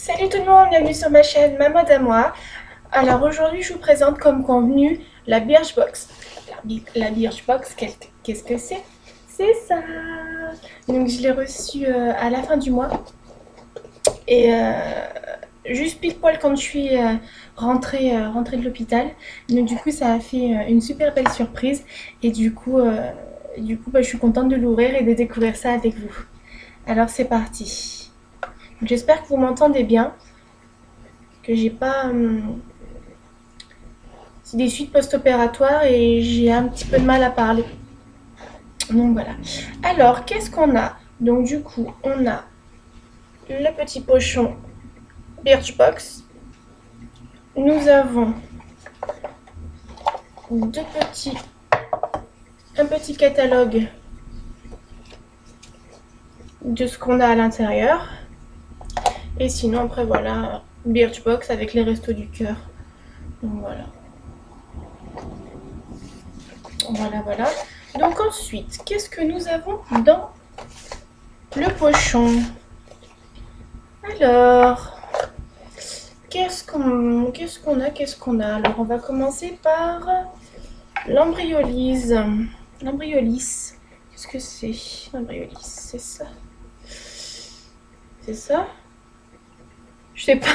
Salut tout le monde, bienvenue sur ma chaîne Ma Mode à moi. Alors aujourd'hui je vous présente comme convenu la Birchbox. La Birchbox, qu'est-ce que c'est? C'est ça. Donc je l'ai reçue à la fin du mois. Et juste pile poil quand je suis rentrée de l'hôpital. Donc du coup ça a fait une super belle surprise. Et je suis contente de l'ouvrir et de découvrir ça avec vous. Alors c'est parti. J'espère que vous m'entendez bien. Que j'ai pas c'est des suites post-opératoires et j'ai un petit peu de mal à parler. Donc voilà. Alors, qu'est-ce qu'on a? Donc du coup, on a le petit pochon Birchbox. Nous avons un petit catalogue de ce qu'on a à l'intérieur. Et sinon, après, voilà, Birchbox avec les restos du cœur. Donc voilà. Voilà. Donc ensuite, qu'est-ce que nous avons dans le pochon? Alors, qu'est-ce qu'on a? Alors, on va commencer par l'embryolyse. L'embryolyse, qu'est-ce que c'est? L'embryolyse, c'est ça. C'est ça? Je sais pas.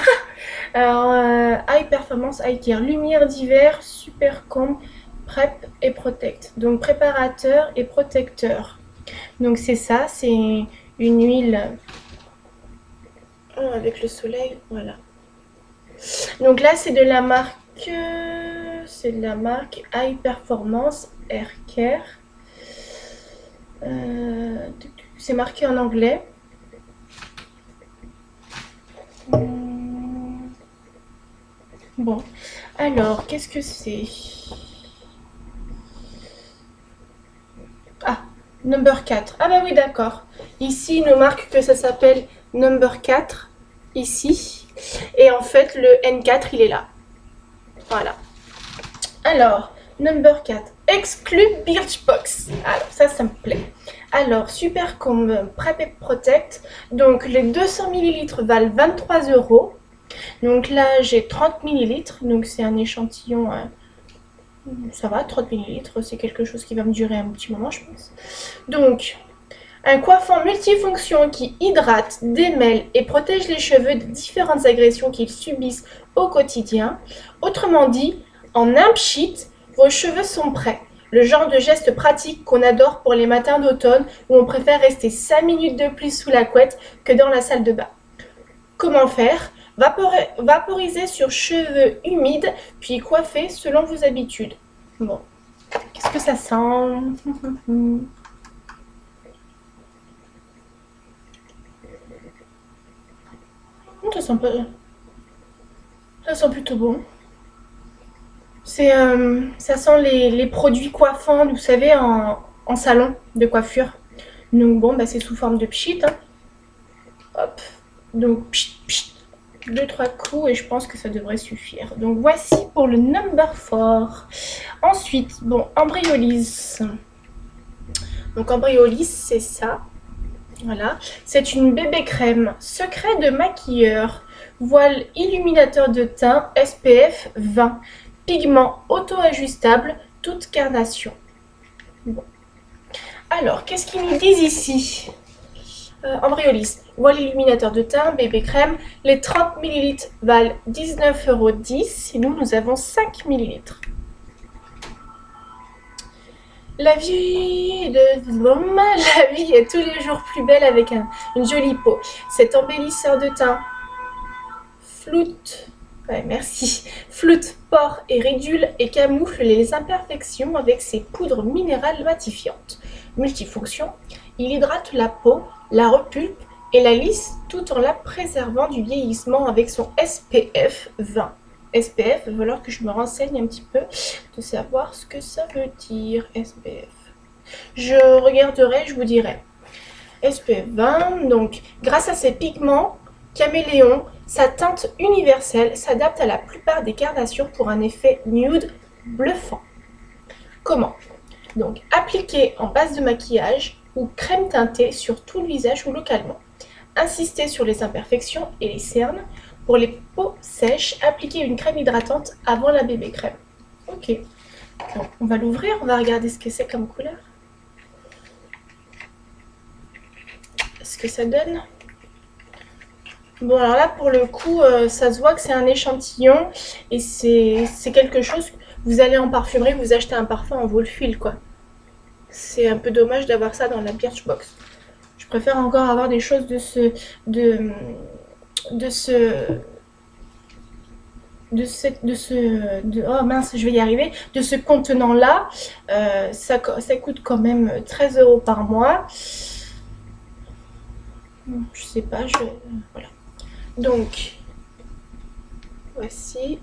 Alors, High Performance Eye Care, lumière d'hiver, super comb, prep et protect. Donc, préparateur et protecteur. Donc, c'est ça, c'est une huile avec le soleil, voilà. Donc là, c'est de la marque High Performance Hair Care. C'est marqué en anglais. Bon, alors, qu'est-ce que c'est? Ah, number 4. Ah bah oui, d'accord. Ici, il nous marque que ça s'appelle number 4, ici. Et en fait, le N4, il est là. Voilà. Alors, number 4. Exclu Birchbox. Alors, ça me plaît. Alors, super comb Prep et Protect. Donc, les 200 ml valent 23 €. Donc là, j'ai 30 ml. Donc, c'est un échantillon. Ça va, 30 ml. C'est quelque chose qui va me durer un petit moment, je pense. Donc, un coiffant multifonction qui hydrate, démêle et protège les cheveux de différentes agressions qu'ils subissent au quotidien. Autrement dit, en un pchit, vos cheveux sont prêts. Le genre de geste pratique qu'on adore pour les matins d'automne où on préfère rester 5 minutes de plus sous la couette que dans la salle de bain. Comment faire? Vaporiser sur cheveux humides, puis coiffer selon vos habitudes. Bon, qu'est-ce que ça sent? Ça sent plutôt bon. Ça sent les produits coiffants, vous savez, en salon de coiffure. Donc bon, bah c'est sous forme de pchit. Hein. Hop. Donc pchit, pchit. 2-3 coups et je pense que ça devrait suffire. Donc voici pour le number 4. Ensuite, bon, embryolyse. Donc embryolyse, c'est ça. Voilà. C'est une bébé crème. Secret de maquilleur. Voile illuminateur de teint SPF 20. Pigment auto-ajustable, toute carnation. Bon. Alors, qu'est-ce qu'ils nous disent ici? Embryolyse, voile illuminateur de teint, bébé crème. Les 30 ml valent 19,10 € et nous avons 5 ml. La vie est tous les jours plus belle avec une jolie peau. Cet embellisseur de teint floute, pore et rédule et camoufle les imperfections avec ses poudres minérales matifiantes. Multifonction, il hydrate la peau, la repulpe et la lisse tout en la préservant du vieillissement avec son SPF 20. SPF, il va falloir que je me renseigne un petit peu de savoir ce que ça veut dire SPF. Je regarderai, je vous dirai. SPF 20, donc grâce à ses pigments caméléons, sa teinte universelle s'adapte à la plupart des carnations pour un effet nude bluffant. Comment? Donc, appliquer en base de maquillage ou crème teintée sur tout le visage ou localement. Insister sur les imperfections et les cernes. Pour les peaux sèches, appliquez une crème hydratante avant la bébé crème. Ok. Bon, on va l'ouvrir, on va regarder ce que c'est comme couleur. Ce que ça donne. Bon, alors là, pour le coup, ça se voit que c'est un échantillon. Et c'est quelque chose... Vous allez en parfumerie, vous achetez un parfum, on vous le file, quoi. C'est un peu dommage d'avoir ça dans la Birchbox. Je préfère encore avoir des choses de ce... oh mince, je vais y arriver, de ce contenant là. Ça coûte quand même 13 € par mois. Je sais pas, voilà. Donc voici.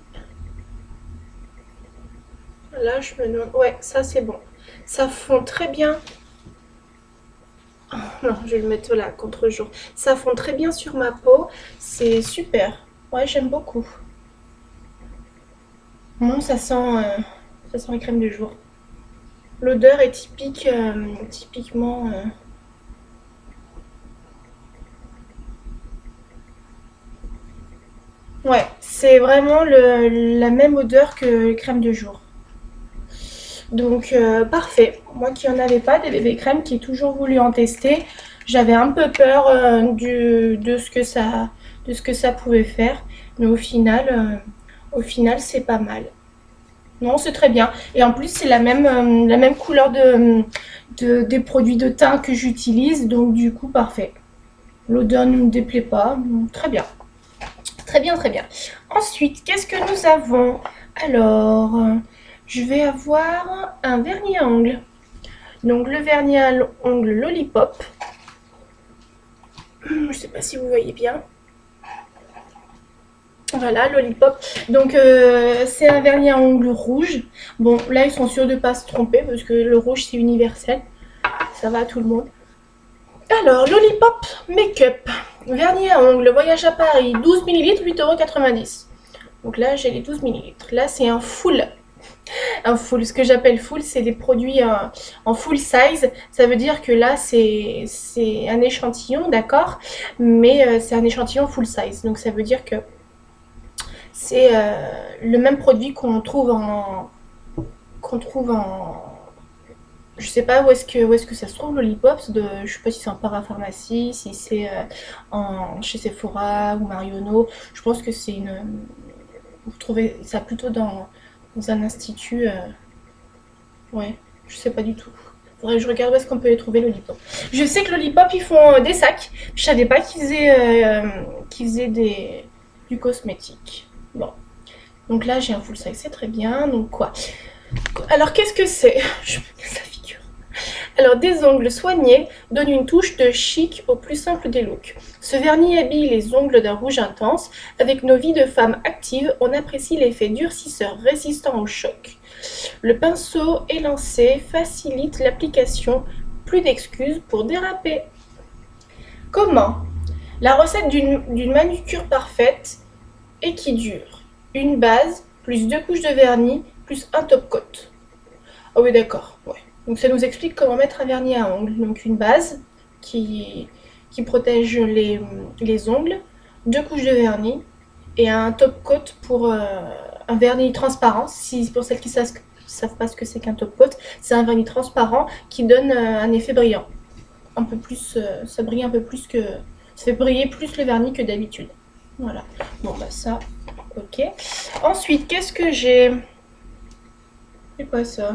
Là je me demande, ouais, ça c'est bon, ça fond très bien. Oh, non, je vais le mettre là contre jour. Ça fond très bien sur ma peau, c'est super. Ouais, j'aime beaucoup. Bon, ça sent la crème du jour. L'odeur est typique, typiquement. Ouais, c'est vraiment la même odeur que crème de jour. Donc, parfait. Moi qui en avais pas des bébés crèmes, qui ai toujours voulu en tester, j'avais un peu peur de ce que ça pouvait faire. Mais au final c'est pas mal. Non, c'est très bien. Et en plus, c'est la même couleur des produits de teint que j'utilise. Donc, du coup, parfait. L'odeur ne me déplaît pas. Très bien. Très bien, très bien. Ensuite, qu'est-ce que nous avons? Alors, je vais avoir un vernis à ongles. Donc, le vernis à ongles Lollipop. Je ne sais pas si vous voyez bien. Voilà, Lollipop. Donc, c'est un vernis à ongles rouge. Bon, là, ils sont sûrs de ne pas se tromper parce que le rouge, c'est universel. Ça va à tout le monde. Alors, Lollipop Make-up. Vernis à ongles, voyage à Paris, 12 ml, 8,90 €. Donc là, j'ai les 12 ml. Là, c'est un full. Un full. Ce que j'appelle full, c'est des produits en full size. Ça veut dire que là, c'est un échantillon, d'accord? Mais c'est un échantillon full size. Donc ça veut dire que c'est le même produit qu'on trouve en... Je sais pas où est-ce que ça se trouve, Lollipop. Je sais pas si c'est en parapharmacie, si c'est chez Sephora ou Marionneau. Je pense que c'est une... Vous trouvez ça plutôt dans un institut. Ouais, je sais pas du tout. Faudrait que je regarde où est-ce qu'on peut les trouver, Lollipop. Je sais que Lollipop, ils font des sacs. Je savais pas qu'ils faisaient du cosmétique. Bon. Donc là, j'ai un full size, c'est très bien. Donc quoi? Alors, qu'est-ce que c'est? Je me casse la figure. Alors, des ongles soignés donnent une touche de chic au plus simple des looks. Ce vernis habille les ongles d'un rouge intense. Avec nos vies de femmes actives, on apprécie l'effet durcisseur résistant au choc. Le pinceau élancé facilite l'application. Plus d'excuses pour déraper. Comment? La recette d'une manucure parfaite et qui dure. Une base, plus 2 couches de vernis, plus un top coat. Ah oui, d'accord. Ouais. Donc ça nous explique comment mettre un vernis à ongles. Donc une base qui protège les ongles, 2 couches de vernis et un top coat pour un vernis transparent. Pour celles qui ne savent pas ce que c'est qu'un top coat, c'est un vernis transparent qui donne un effet brillant. Un peu plus, ça brille un peu plus que... Ça fait briller plus le vernis que d'habitude. Voilà. Bon bah ça, ok. Ensuite, qu'est-ce que j'ai? C'est quoi ça?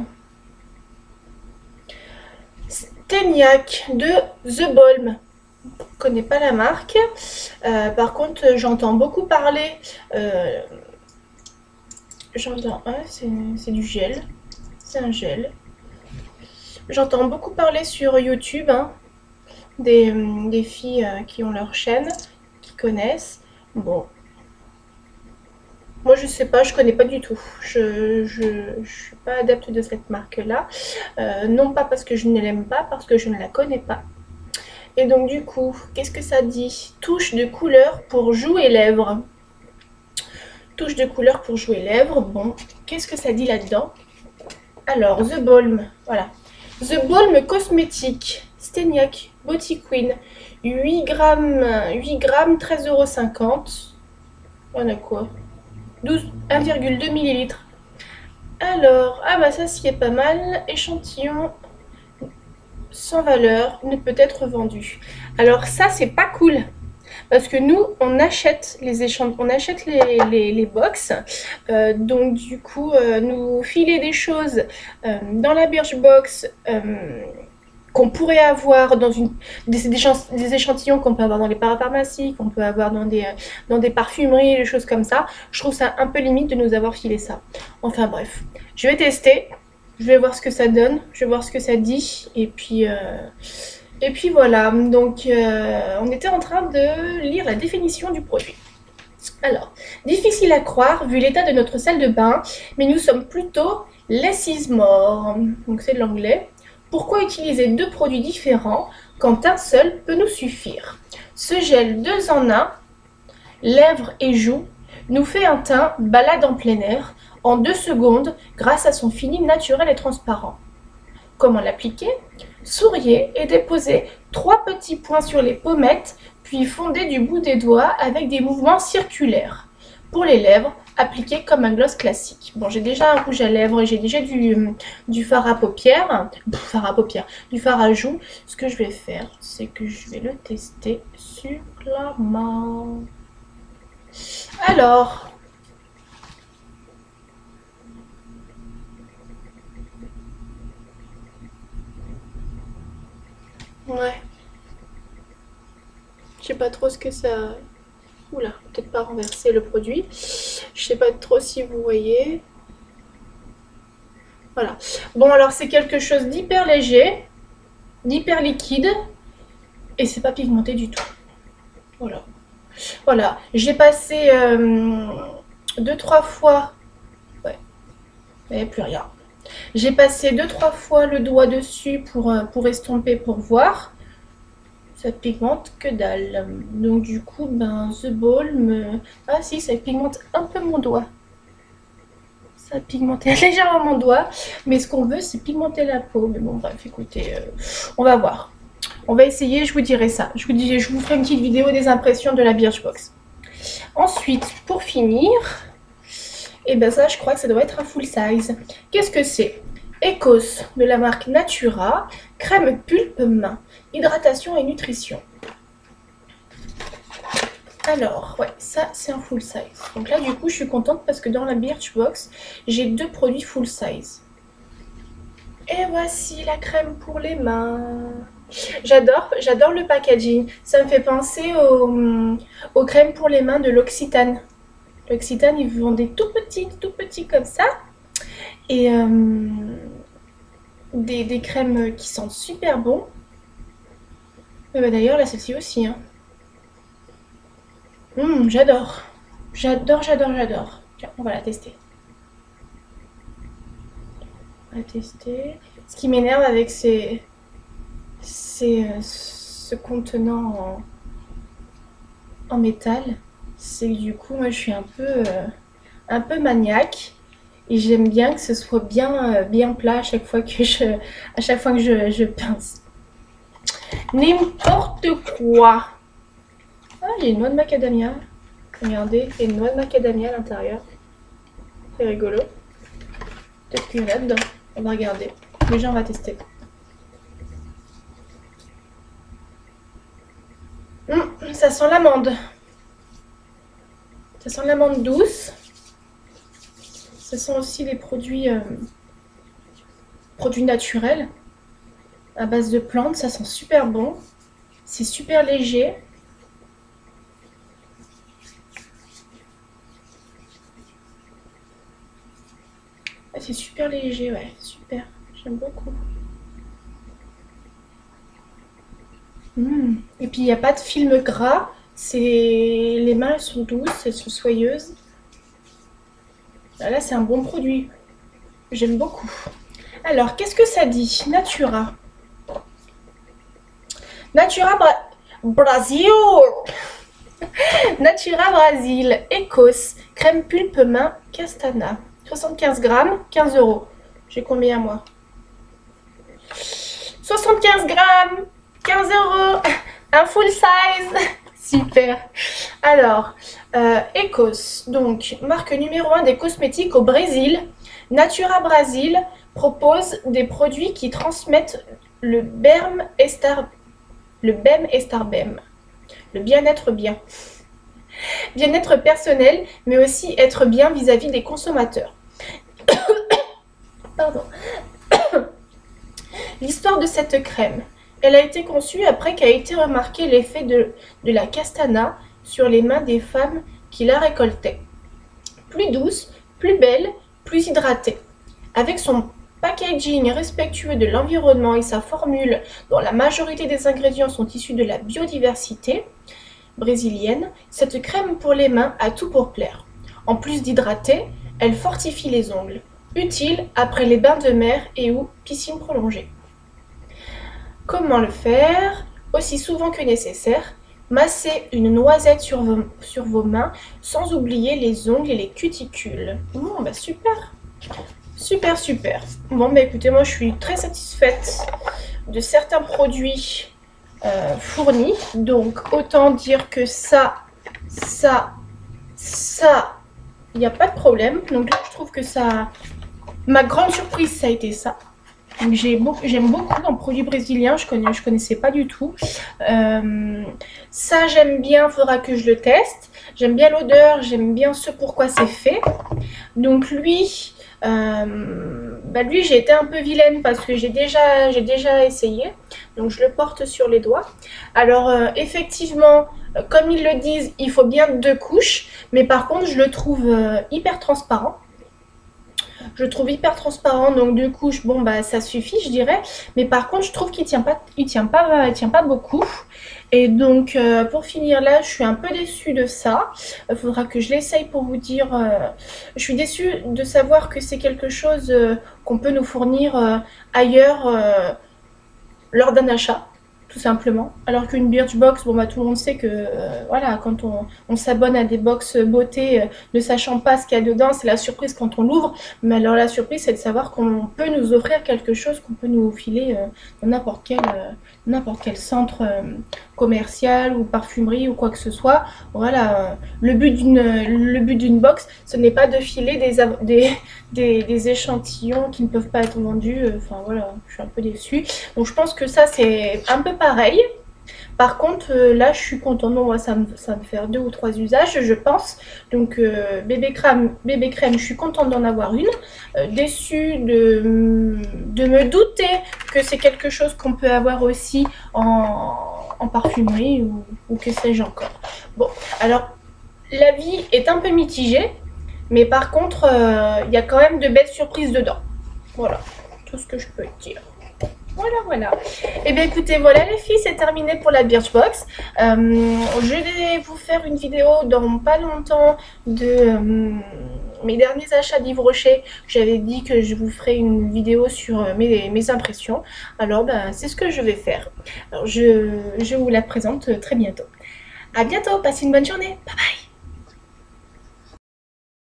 Steniac de The Balm. Je ne connais pas la marque. Par contre, j'entends beaucoup parler. C'est du gel. C'est un gel. J'entends beaucoup parler sur YouTube hein, des filles qui ont leur chaîne, qui connaissent. Bon. Moi, je sais pas, je connais pas du tout. Je suis pas adepte de cette marque-là. Non pas parce que je ne l'aime pas, parce que je ne la connais pas. Et donc, du coup, qu'est-ce que ça dit? Touche de couleur pour joues et lèvres. Touche de couleur pour joues et lèvres. Bon, qu'est-ce que ça dit là-dedans? Alors, The Balm, voilà. The Balm cosmétique. Steniac Beauty Queen. 8 grammes, 13,50 €. On a quoi? 1,2 millilitres. Alors, ah bah ça s'y est pas mal. Échantillon sans valeur ne peut être vendu. Alors ça c'est pas cool. Parce que nous, on achète les box. Donc du coup, nous filer des choses dans la Birchbox qu'on pourrait avoir dans des échantillons qu'on peut avoir dans les parapharmacies, qu'on peut avoir dans des parfumeries, des choses comme ça. Je trouve ça un peu limite de nous avoir filé ça. Enfin bref, je vais tester. Je vais voir ce que ça donne. Je vais voir ce que ça dit. Et puis voilà, donc on était en train de lire la définition du produit. Alors, difficile à croire vu l'état de notre salle de bain, mais nous sommes plutôt less is more. Donc c'est de l'anglais. Pourquoi utiliser 2 produits différents quand un seul peut nous suffire? Ce gel 2 en 1, lèvres et joues, nous fait un teint balade en plein air en 2 secondes grâce à son fini naturel et transparent. Comment l'appliquer? Souriez et déposez 3 petits points sur les pommettes, puis fondez du bout des doigts avec des mouvements circulaires. Pour les lèvres, appliquez comme un gloss classique. Bon, j'ai déjà un rouge à lèvres et j'ai déjà du fard à paupières, du fard à joues. Ce que je vais faire, c'est que je vais le tester sur la main. Alors, ouais, je sais pas trop ce que ça... Oula, peut-être pas renverser le produit. Je sais pas trop si vous voyez. Voilà. Bon, alors c'est quelque chose d'hyper léger, d'hyper liquide, et c'est pas pigmenté du tout. Voilà. Voilà. J'ai passé 2-3 fois... Ouais, il n'y avait plus rien. J'ai passé 2-3 fois le doigt dessus pour estomper, pour voir. Ça pigmente que dalle. Donc du coup, ben, The Ball me... Ah si, ça pigmente un peu mon doigt. Ça pigmente légèrement mon doigt. Mais ce qu'on veut, c'est pigmenter la peau. Mais bon, bref, écoutez, on va voir. On va essayer, je vous dirai ça. Je vous ferai une petite vidéo des impressions de la Birchbox. Ensuite, pour finir, et ben ça, je crois que ça doit être un full size. Qu'est-ce que c'est? Ecos de la marque Natura, crème pulpe main, hydratation et nutrition. Alors, ouais, ça c'est un full size. Donc là, du coup, je suis contente parce que dans la Birchbox, j'ai 2 produits full size. Et voici la crème pour les mains. J'adore le packaging. Ça me fait penser aux crèmes pour les mains de l'Occitane. L'Occitane, ils vendaient tout petits comme ça. Et des crèmes qui sentent super bon. Bah d'ailleurs, là, celle-ci aussi. Hein. J'adore. J'adore. Tiens, on va la tester. On va tester. Ce qui m'énerve avec ce contenant en métal, c'est que du coup, moi, je suis un peu maniaque. Et j'aime bien que ce soit bien plat à chaque fois que je pince. N'importe quoi. Ah, il y a une noix de macadamia. Regardez, il y a une noix de macadamia à l'intérieur. C'est rigolo. Peut-être qu'il y en a dedans. On va regarder. Déjà, on va tester. Ça sent l'amande. Ça sent l'amande douce. Ce sont aussi des produits naturels à base de plantes. Ça sent super bon. C'est super léger. C'est super léger, ouais, super. J'aime beaucoup. Et puis il n'y a pas de film gras. Les mains, elles sont douces, elles sont soyeuses. Là, c'est un bon produit. J'aime beaucoup. Alors, qu'est-ce que ça dit? Natura. Natura Brasil. Natura Brasil. Ecos. Crème pulpe main Castana. 75 grammes, 15 €. J'ai combien moi? 75 grammes. 15 €, un full size. Super. Alors, Ecos, donc marque numéro 1 des cosmétiques au Brésil. Natura Brasil propose des produits qui transmettent le BEM-ESTAR-BEM, le bien-être bien. Bien-être personnel, mais aussi être bien vis-à-vis des consommateurs. Pardon. L'histoire de cette crème. Elle a été conçue après qu'a été remarqué l'effet de la castana sur les mains des femmes qui la récoltaient. Plus douce, plus belle, plus hydratée. Avec son packaging respectueux de l'environnement et sa formule dont la majorité des ingrédients sont issus de la biodiversité brésilienne, cette crème pour les mains a tout pour plaire. En plus d'hydrater, elle fortifie les ongles. Utile après les bains de mer et ou piscine prolongée. Comment le faire? Aussi souvent que nécessaire, massez une noisette sur vos mains sans oublier les ongles et les cuticules. Bah super! Super, super. Bon, bah écoutez, moi je suis très satisfaite de certains produits fournis. Donc, autant dire que ça, il n'y a pas de problème. Donc là, je trouve que ça... Ma grande surprise, ça a été ça. Donc j'aime beaucoup en produits brésiliens, je connaissais pas du tout. Ça j'aime bien, il faudra que je le teste. J'aime bien l'odeur, j'aime bien ce pourquoi c'est fait. Donc lui, lui j'ai été un peu vilaine parce que j'ai déjà essayé. Donc je le porte sur les doigts. Alors effectivement, comme ils le disent, il faut bien 2 couches. Mais par contre, je le trouve hyper transparent. Je le trouve hyper transparent, donc 2 couches, bon bah ça suffit je dirais. Mais par contre je trouve qu'il tient pas beaucoup. Et donc pour finir là, je suis un peu déçue de ça. Il faudra que je l'essaye pour vous dire. Je suis déçue de savoir que c'est quelque chose qu'on peut nous fournir ailleurs lors d'un achat. Tout simplement. Alors qu'une Birchbox, bon bah tout le monde sait que voilà, quand on s'abonne à des box beauté, ne sachant pas ce qu'il y a dedans, c'est la surprise quand on l'ouvre. Mais alors la surprise, c'est de savoir qu'on peut nous offrir quelque chose, qu'on peut nous filer dans n'importe quel centre commercial ou parfumerie ou quoi que ce soit. Voilà, le but d'une box, ce n'est pas de filer des échantillons qui ne peuvent pas être vendus. Enfin voilà, je suis un peu déçue. Donc je pense que ça c'est un peu pareil. Par contre là je suis contente. Bon, moi ça me faire 2 ou 3 usages je pense. Donc bébé crème, je suis contente d'en avoir une. Déçue de me douter que c'est quelque chose qu'on peut avoir aussi en parfumerie ou que sais-je encore. Bon, alors l'avis est un peu mitigé, mais par contre il y a quand même de belles surprises dedans. Voilà, tout ce que je peux dire. Voilà. Et bien écoutez, voilà les filles, c'est terminé pour la Birchbox. Je vais vous faire une vidéo dans pas longtemps de mes derniers achats d'Yves Rocher. J'avais dit que je vous ferai une vidéo sur mes impressions. Alors c'est ce que je vais faire. Alors je vous la présente très bientôt. À bientôt, passez une bonne journée. Bye bye.